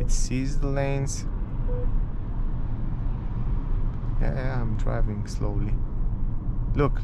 It sees the lanes. Yeah, I'm driving slowly. Look.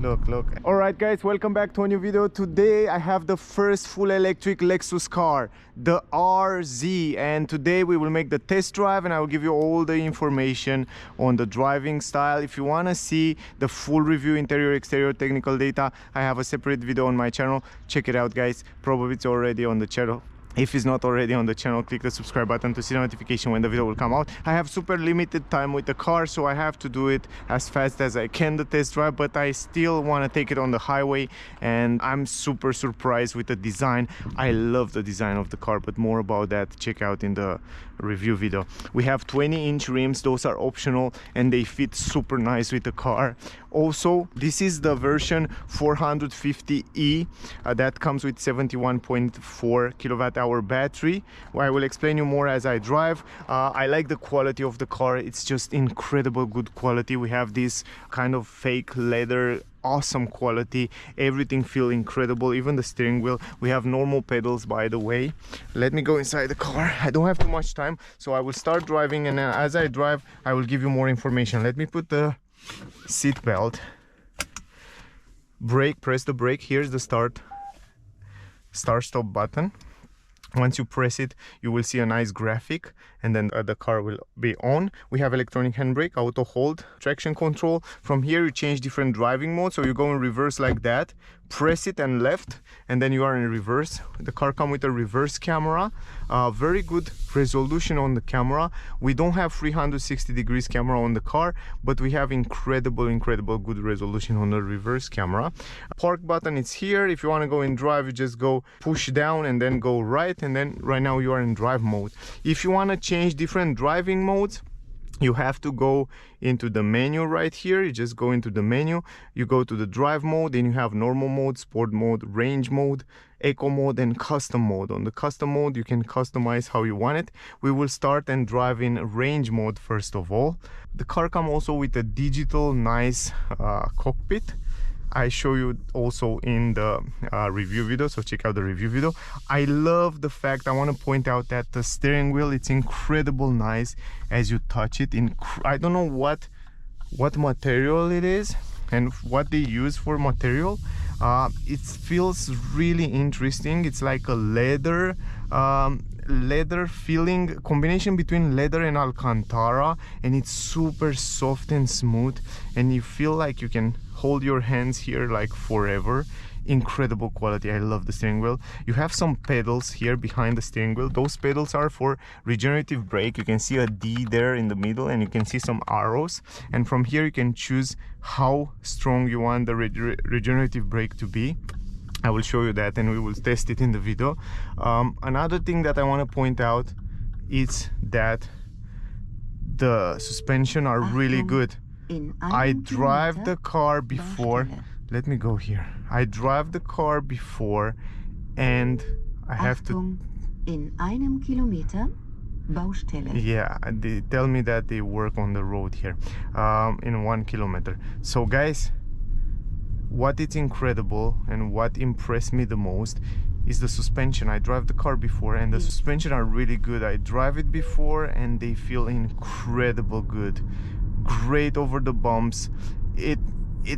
All right, guys, welcome back to a new video. Today I have the first full electric Lexus car, the RZ, and today we will make the test drive and I will give you all the information on the driving style. If you want to see the full review, interior, exterior, technical data, I have a separate video on my channel. Check it out, guys. Probably it's already on the channel. If it's not already on the channel, click the subscribe button to see the notification when the video will come out. I have super limited time with the car, so I have to do it as fast as I can, the test drive, but I still want to take it on the highway, and I'm super surprised with the design. I love the design of the car, but more about that check out in the review video. We have 20-inch rims. Those are optional and they fit super nice with the car. Also, this is the version 450e that comes with 71.4 kilowatt-hour battery. I will explain you more as I drive. I like the quality of the car. It's just incredible good quality. We have this kind of fake leather, awesome quality. Everything feels incredible, even the steering wheel. We have normal pedals, by the way. Let me go inside the car. I don't have too much time, so I will start driving, and as I drive I will give you more information. Let me put the seat belt. Brake, press the brake. Here's the start stop button. Once you press it, you will see a nice graphic, and then the car will be on. We have electronic handbrake, auto hold, traction control. From here you change different driving modes, so you go in reverse like that, press it and left, and then you are in reverse. The car comes with a reverse camera, very good resolution on the camera. We don't have 360 degrees camera on the car, but we have incredible good resolution on the reverse camera. Park button is here. If you want to go in drive, you just go push down and then go right, and then right now you are in drive mode. If you want to change different driving modes, you have to go into the menu right here. You just go into the menu, you go to the drive mode, then you have normal mode, sport mode, range mode, eco mode, and custom mode. On the custom mode you can customize how you want it. We will start and drive in range mode first of all. The car comes also with a digital nice cockpit. I show you also in the review video, so check out the review video. I love the fact, I want to point out that the steering wheel, it's incredible nice as you touch it. I don't know what material it is and what they use for material. It feels really interesting. It's like a leather feeling, combination between leather and Alcantara, and it's super soft and smooth, and you feel like you can hold your hands here like forever. Incredible quality. I love the steering wheel. You have some pedals here behind the steering wheel. Those pedals are for regenerative brake. You can see a D there in the middle, and you can see some arrows, and from here you can choose how strong you want the regenerative brake to be. I will show you that and we will test it in the video. Another thing that I want to point out is that the suspension are really good. I drive the car before. Let me go here. I drive the car before and I have to... In einem Kilometer Baustelle. Yeah, they tell me that they work on the road here in 1 kilometer. So guys, what is incredible and what impressed me the most is the suspension. I drive the car before and the suspension are really good. I drive it before and they feel incredible good. Great over the bumps. It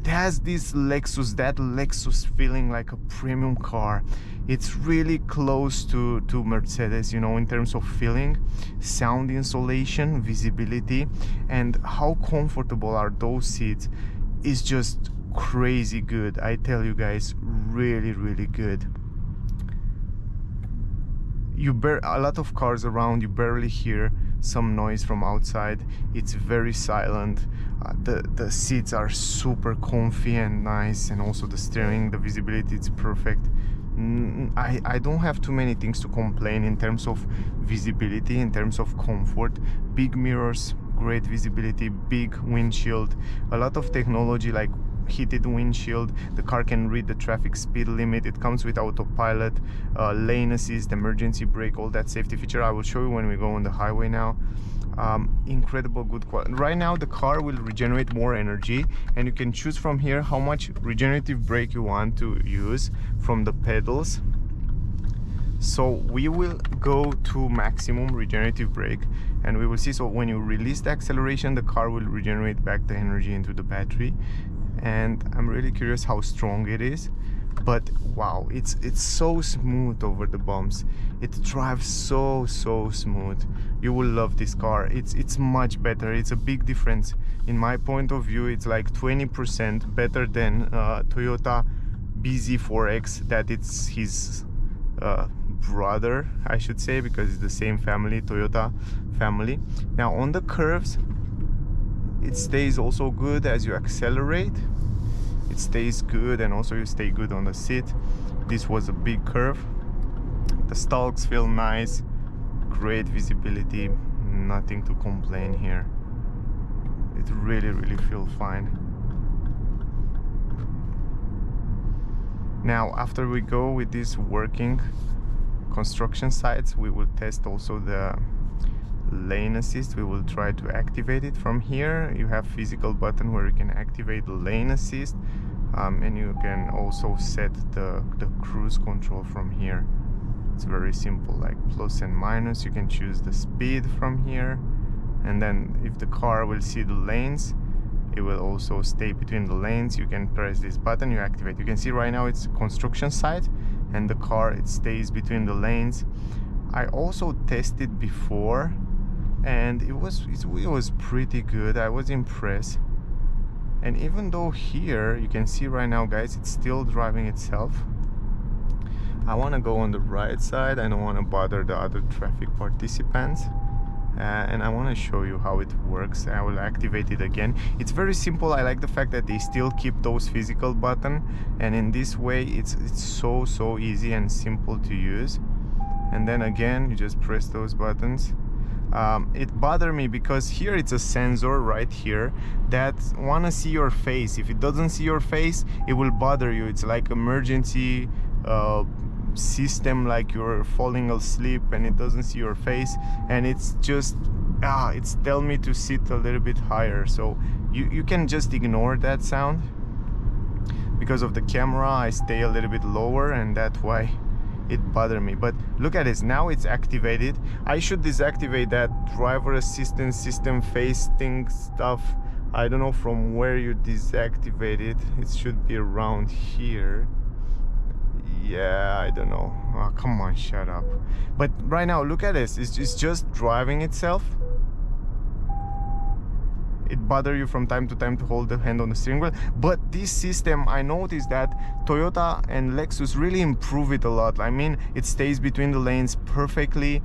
has this Lexus feeling like a premium car. It's really close to Mercedes, you know, in terms of feeling, sound insulation, visibility, and how comfortable are those seats is just crazy good. I tell you guys, really good. A lot of cars around, you barely hear some noise from outside. It's very silent. The seats are super comfy and nice, and also the steering, the visibility, it's perfect. I don't have too many things to complain in terms of visibility, in terms of comfort. Big mirrors, great visibility, big windshield, a lot of technology like heated windshield. The car can read the traffic speed limit. It comes with autopilot, lane assist, emergency brake, all that safety feature. I will show you when we go on the highway now. Incredible good quality. Right now the car will regenerate more energy, and you can choose from here how much regenerative brake you want to use from the pedals. So we will go to maximum regenerative brake and we will see. So when you release the acceleration, the car will regenerate back the energy into the battery, and I'm really curious how strong it is. But wow, it's so smooth over the bumps. It drives so smooth. You will love this car. It's much better. It's a big difference in my point of view. It's like 20% better than Toyota BZ4X, that it's his brother, I should say, because it's the same family, Toyota family. Now on the curves, it stays also good. As you accelerate, it stays good, and also you stay good on the seat. This was a big curve. The stalks feel nice, great visibility, nothing to complain here. It really feels fine. Now after we go with these working construction sites, we will test also the lane assist. We will try to activate it from here. You have physical button where you can activate the lane assist, and you can also set the cruise control from here. It's very simple, like plus and minus. You can choose the speed from here, and then if the car will see the lanes, it will also stay between the lanes. You can press this button, you activate. You can see right now it's construction site, and the car, it stays between the lanes. I also tested before, and it was pretty good. I was impressed. And even though here you can see right now, guys, it's still driving itself. I want to go on the right side. I don't want to bother the other traffic participants, and I want to show you how it works. I will activate it again. It's very simple. I like the fact that they still keep those physical buttons, and in this way it's so easy and simple to use. And then again, you just press those buttons. It bothered me because here it's a sensor right here that wanna see your face. If it doesn't see your face, it will bother you. It's like emergency system, like you're falling asleep and it doesn't see your face, and it's just it's telling me to sit a little bit higher. So you can just ignore that sound. Because of the camera, I stay a little bit lower, and that's why it bothered me. But look at this, now it's activated. I should deactivate that driver assistance system face thing stuff. I don't know from where you deactivate it. It should be around here. Yeah, I don't know. Oh, come on, shut up. But right now, look at this. It's just driving itself. It bothers you from time to time to hold the hand on the steering wheel. But this system, I noticed that Toyota and Lexus really improve it a lot. I mean, it stays between the lanes perfectly.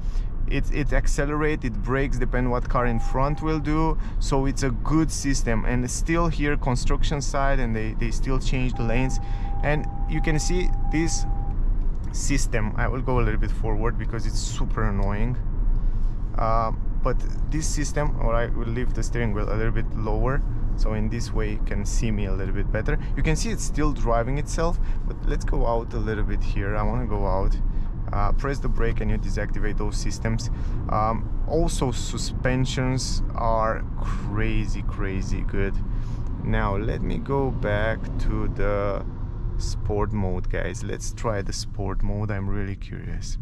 It accelerates, it brakes, depending what car in front will do. So it's a good system. And it's still here construction side, and they still change the lanes. And you can see this system. I will go a little bit forward because it's super annoying. But this system, or I will leave the steering wheel a little bit lower, so in this way you can see me a little bit better. You can see it's still driving itself, but let's go out a little bit here. I want to go out. Press the brake and you deactivate those systems. Also, suspensions are crazy good. Now let me go back to the sport mode, guys. Let's try the sport mode. I'm really curious.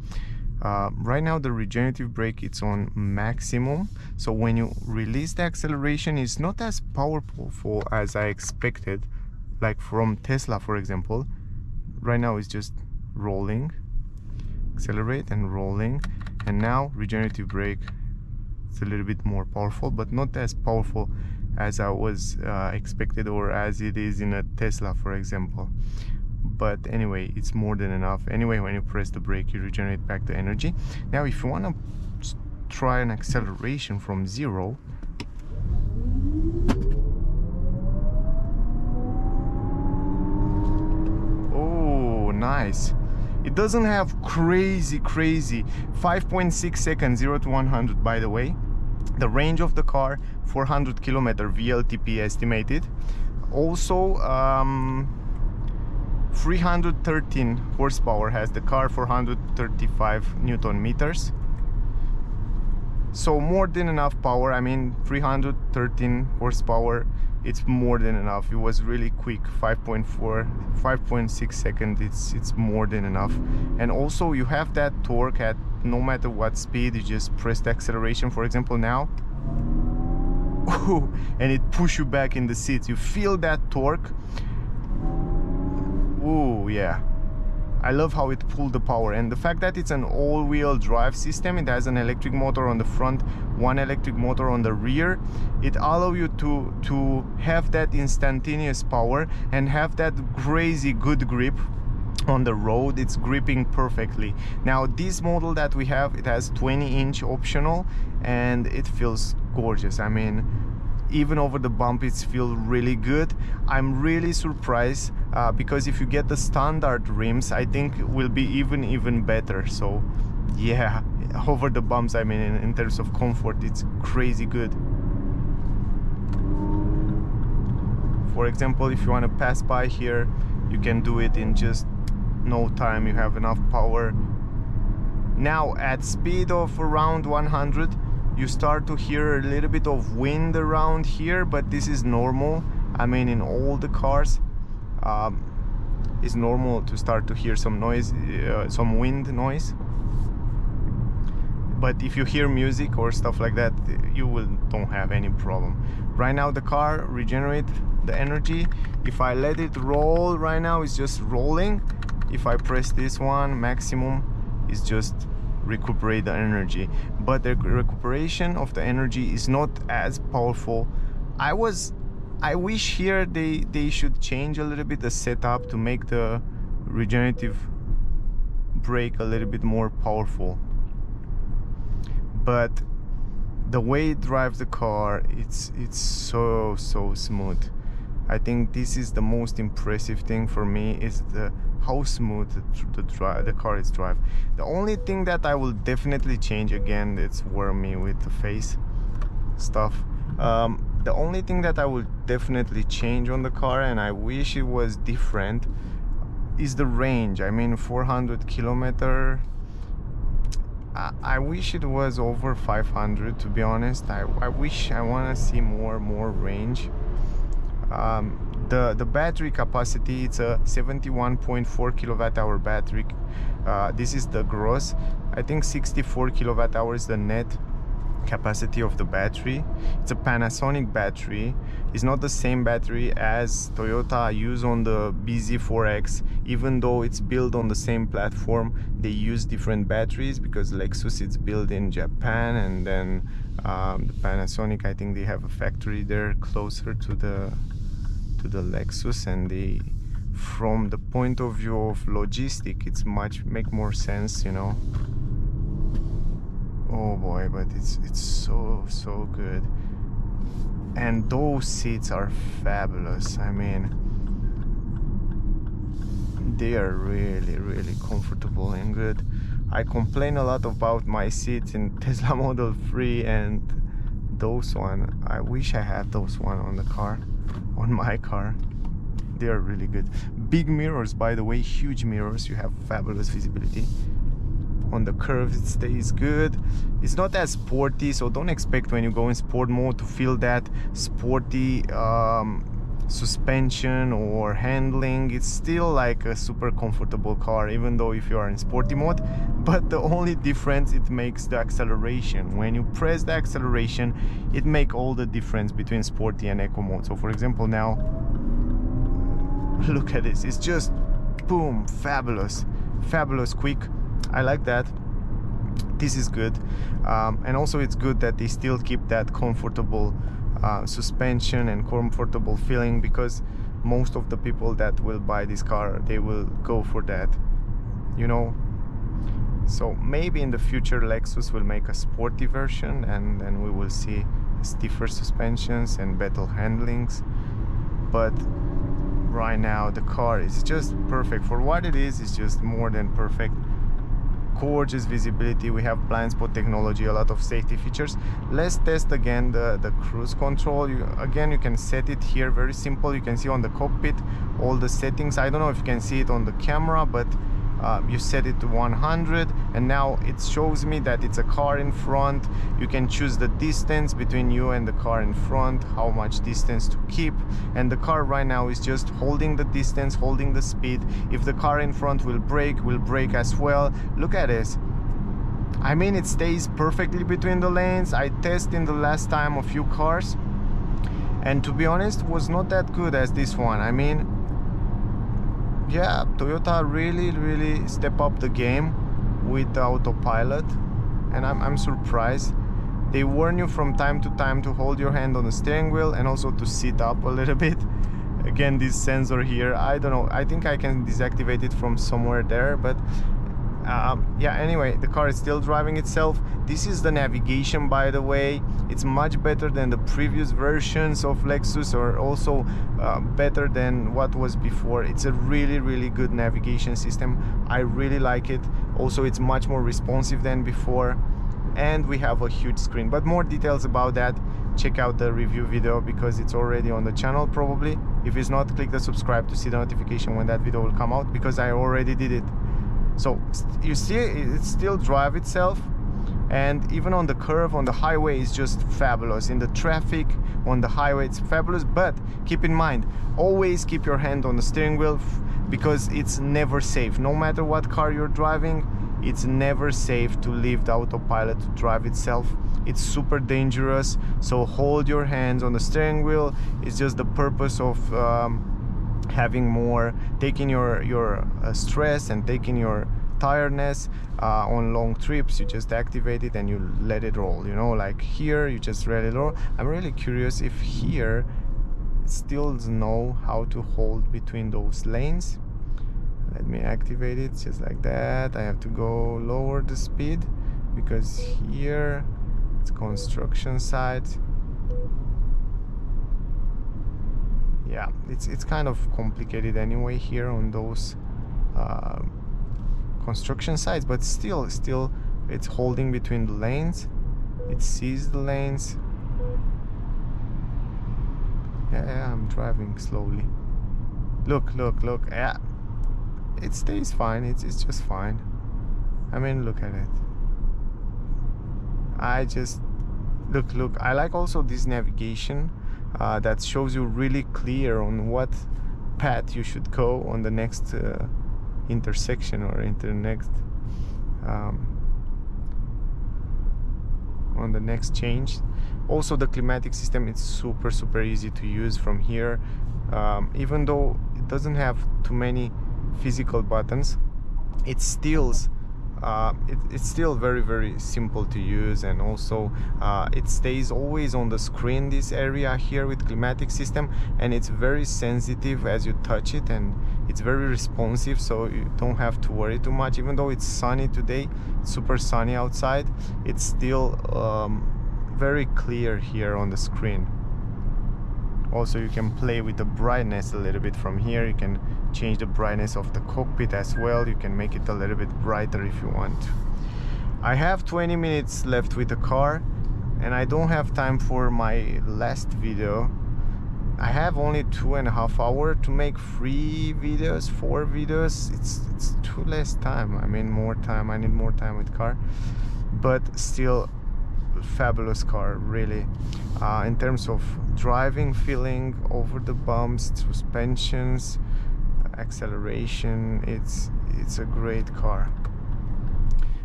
Right now the regenerative brake, it's on maximum, so when you release the acceleration, it's not as powerful as I expected, like from Tesla, for example. Right now it's just rolling, accelerate and rolling, and now regenerative brake, it's a little bit more powerful, but not as powerful as I was expected, or as it is in a Tesla, for example. But anyway, it's more than enough. Anyway, when you press the brake, you regenerate back the energy. Now if you want to try an acceleration from 0, oh nice. It doesn't have crazy 5.6 seconds 0 to 100, by the way. The range of the car 400 kilometer WLTP estimated. Also 313 horsepower has the car, 435 Newton meters. So more than enough power. I mean, 313 horsepower it's more than enough. It was really quick, 5.4, 5.6 seconds. It's more than enough. And also you have that torque at no matter what speed. You just press the acceleration, for example now, and it push you back in the seats. You feel that torque. Ooh, yeah. I love how it pulled the power, and the fact that it's an all-wheel drive system. It has an electric motor on the front, one electric motor on the rear. It allows you to have that instantaneous power and have that crazy good grip on the road. It's gripping perfectly. Now this model that we have, it has 20-inch optional, and it feels gorgeous. I mean, even over the bump it feels really good. I'm really surprised because if you get the standard rims, I think it will be even better. So yeah, over the bumps, I mean, in terms of comfort, it's crazy good. For example, if you want to pass by here, you can do it in just no time. You have enough power. Now at speed of around 100, you start to hear a little bit of wind around here, but this is normal. I mean, in all the cars, it's normal to start to hear some noise, some wind noise. But if you hear music or stuff like that, you don't have any problem. Right now the car regenerates the energy. If I let it roll right now, it's just rolling. If I press this one, maximum, it's just recuperate the energy, but the recuperation of the energy is not as powerful. I wish here they should change a little bit the setup to make the regenerative brake a little bit more powerful. But the way it drives the car, it's so smooth. I think this is the most impressive thing for me, is how smooth the car is drive. The only thing that I will definitely change, again, it's wormy with the face stuff. The only thing that I will definitely change on the car, and I wish it was different, is the range. I mean, 400 kilometer. I wish it was over 500, to be honest. I want to see more range. The battery capacity, it's a 71.4 kilowatt hour battery. This is the gross. I think 64 kilowatt hours the net capacity of the battery. It's a Panasonic battery. It's not the same battery as Toyota use on the BZ4X. Even though it's built on the same platform, they use different batteries because Lexus is built in Japan, and then the Panasonic, I think they have a factory there closer to the Lexus, and they, from the point of view of logistic, it's make more sense, you know. Oh boy, but it's so good. And those seats are fabulous. I mean, they are really comfortable and good. I complain a lot about my seats in Tesla Model 3, and those one, I wish I had those one on the car, on my car. They are really good. Big mirrors, by the way, huge mirrors. You have fabulous visibility. On the curves it stays good. It's not as sporty, so don't expect when you go in sport mode to feel that sporty suspension or handling. It's still like a super comfortable car, even though if you are in sporty mode. But the only difference it makes the acceleration. When you press the acceleration, it makes all the difference between sporty and eco mode. So for example, now look at this, it's just boom, fabulous quick. I like that. This is good. And also it's good that they still keep that comfortable suspension and comfortable feeling, because most of the people that will buy this car, they will go for that, you know. So maybe in the future Lexus will make a sporty version, and then we will see stiffer suspensions and better handlings. But right now the car is just perfect for what it is. It's just more than perfect. Gorgeous visibility. We have blind spot technology, a lot of safety features. Let's test again the cruise control. You can set it here, very simple. You can see on the cockpit all the settings. I don't know if you can see it on the camera, but you set it to 100, and now it shows me that it's a car in front. You can choose the distance between you and the car in front, how much distance to keep, and the car right now is just holding the distance, holding the speed. If the car in front will brake as well. Look at this. I mean, it stays perfectly between the lanes. I tested in the last time a few cars, and to be honest, was not that good as this one. I mean, yeah, Toyota really step up the game with the autopilot, and I'm surprised. They warn you from time to time to hold your hand on the steering wheel and also to sit up a little bit. Again, this sensor here, I don't know, I think I can deactivate it from somewhere there, but yeah, anyway, the car is still driving itself. This is the navigation, by the way. It's much better than the previous versions of Lexus, or also better than what was before. It's a really good navigation system. I really like it. Also, it's much more responsive than before, and we have a huge screen. But more details about that, check out the review video, because it's already on the channel probably. If it's not, click the subscribe to see the notification when that video will come out, because I already did it. So you see, it still drive itself, and even on the curve, on the highway, it's just fabulous. In the traffic, on the highway, it's fabulous. But keep in mind, always keep your hand on the steering wheel, because it's never safe. No matter what car you're driving, it's never safe to leave the autopilot to drive itself. It's super dangerous, so hold your hands on the steering wheel. It's just the purpose of having more, taking your stress and taking your tiredness on long trips. You just activate it and you let it roll, you know, like here you just let it roll. I'm really curious if here it still know how to hold between those lanes. Let me activate it just like that. I have to go lower the speed, because here it's construction site. Yeah, it's kind of complicated anyway here on those construction sites, but still it's holding between the lanes. It sees the lanes. Yeah, I'm driving slowly. Look. Yeah, it stays fine. It's just fine. I mean, look at it. I just look. I like also this navigation. That shows you really clear on what path you should go on the next intersection, or on the next change. Also, the climatic system, it's super easy to use from here. Even though it doesn't have too many physical buttons, it's still very simple to use, and also it stays always on the screen, this area here with climatic system, and it's very sensitive as you touch it, and it's very responsive, so you don't have to worry too much. Even though it's sunny today, it's super sunny outside, it's still very clear here on the screen. Also, you can play with the brightness a little bit from here. You can change the brightness of the cockpit as well. You can make it a little bit brighter if you want. I have 20 minutes left with the car, and I don't have time for my last video. I have only 2.5 hours to make 4 videos. It's too less time. I mean, more time. I need more time with car, but still fabulous car, really. In terms of driving, feeling over the bumps, suspensions, acceleration, it's a great car.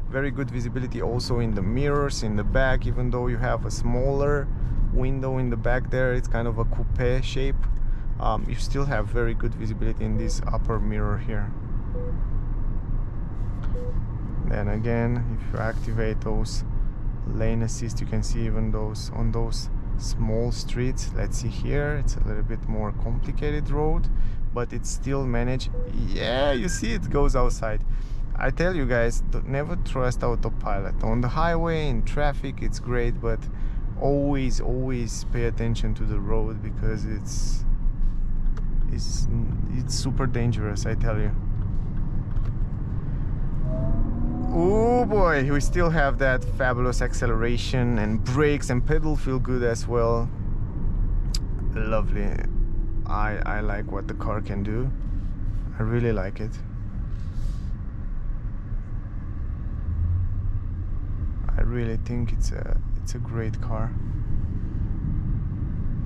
Very good visibility also in the mirrors in the back. Even though you have a smaller window in the back there, it's kind of a coupe shape, you still have very good visibility in this upper mirror here. Then again, if you activate those lane assist, you can see even those on those small streets. Let's see here, it's a little bit more complicated road, but it's still managed. Yeah, you see it goes outside. I tell you guys, never trust autopilot on the highway. In traffic it's great, but always pay attention to the road, because it's super dangerous, I tell you. Oh boy, we still have that fabulous acceleration, and brakes and pedal feel good as well. Lovely. I like what the car can do. I really like it. really think it's a great car.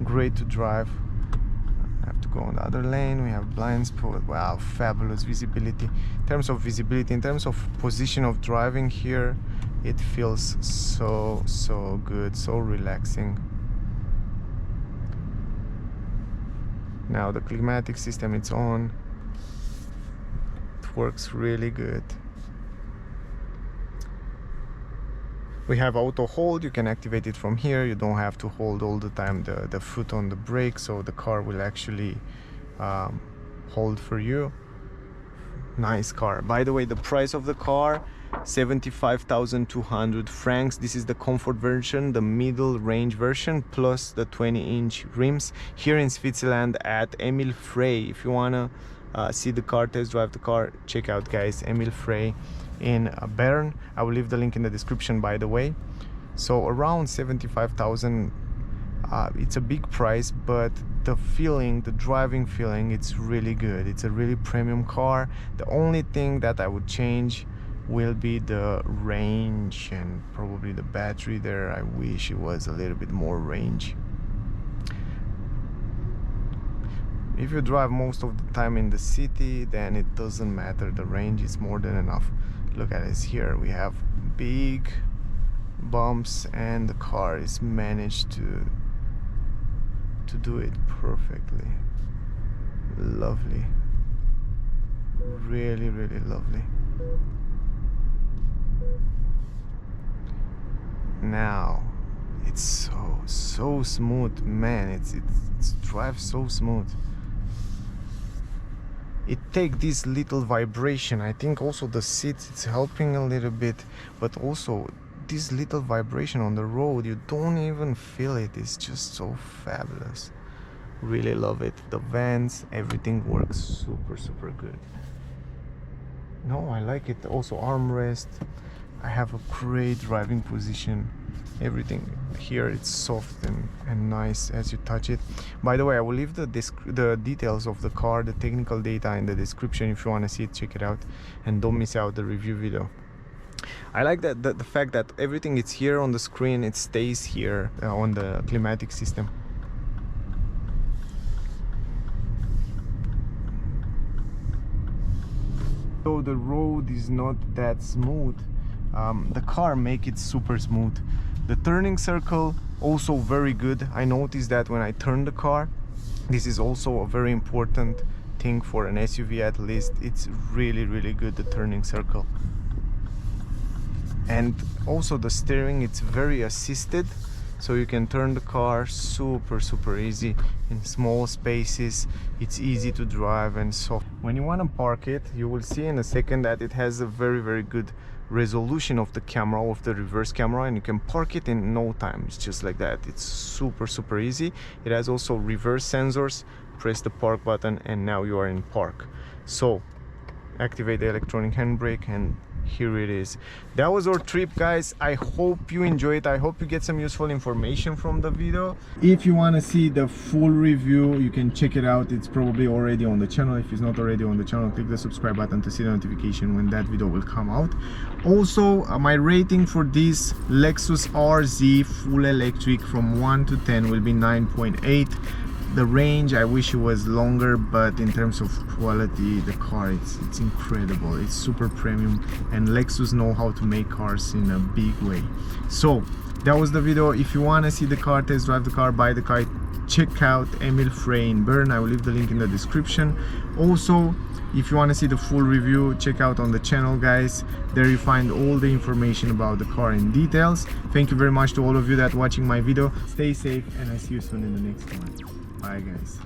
Great to drive. I have to go on the other lane. We have blind spot. Wow, fabulous visibility. In terms of visibility, in terms of position of driving here, it feels so good, so relaxing. Now the climatic system, it's on. It works really good. We have auto hold. You can activate it from here. You don't have to hold all the time the foot on the brake, so the car will actually hold for you. Nice car. By the way, the price of the car, 75,200 francs. This is the comfort version, the middle range version, plus the 20-inch rims here in Switzerland at Emil Frey. If you wanna see the car, test drive the car, check out, guys, Emil Frey in Bern. I will leave the link in the description, by the way. So around 75,000. It's a big price, but the feeling, the driving feeling, it's really good. It's a really premium car. The only thing that I would change will be the range and probably the battery there. I wish it was a little bit more range. If you drive most of the time in the city, then it doesn't matter. The range is more than enough. Look at this here. We have big bumps and the car is managed to do it perfectly. Lovely. Really lovely. Now it's so smooth, man. It drives so smooth. It takes this little vibration. I think also the seats, it's helping a little bit, but also this little vibration on the road, you don't even feel it. It's just so fabulous. Really love it. The vents, everything works super good. No, I like it. Also armrest. I have a great driving position. Everything here, it's soft and nice as you touch it. By the way, I will leave the details of the car, the technical data in the description. If you want to see it, check it out and don't miss out the review video. I like that the fact that everything is here on the screen, it stays here on the climatic system. Though the road is not that smooth, the car make it super smooth. The turning circle also very good. I noticed that when I turn the car, this is also a very important thing for an SUV at least. It's really good, the turning circle. And also the steering, it's very assisted, so you can turn the car super easy in small spaces. It's easy to drive and soft. When you want to park it, you will see in a second that it has a very good resolution of the camera, of the reverse camera, and you can park it in no time. It's just like that. It's super easy. It has also reverse sensors. Press the park button and now you are in park. So activate the electronic handbrake and here it is. That was our trip, guys. I hope you enjoyed. I hope you get some useful information from the video. If you want to see the full review, you can check it out. It's probably already on the channel. If it's not already on the channel, click the subscribe button to see the notification when that video will come out. Also, my rating for this Lexus RZ full electric from 1 to 10 will be 9.8. The range, I wish it was longer, but in terms of quality, the car, it's incredible. It's super premium, and Lexus know how to make cars in a big way. So that was the video. If you want to see the car, test drive the car, buy the car, check out Emil Frey in Bern. I will leave the link in the description. Also, if you want to see the full review, check out on the channel, guys. There you find all the information about the car in details. Thank you very much to all of you that are watching my video. Stay safe and I see you soon in the next one. Bye, guys.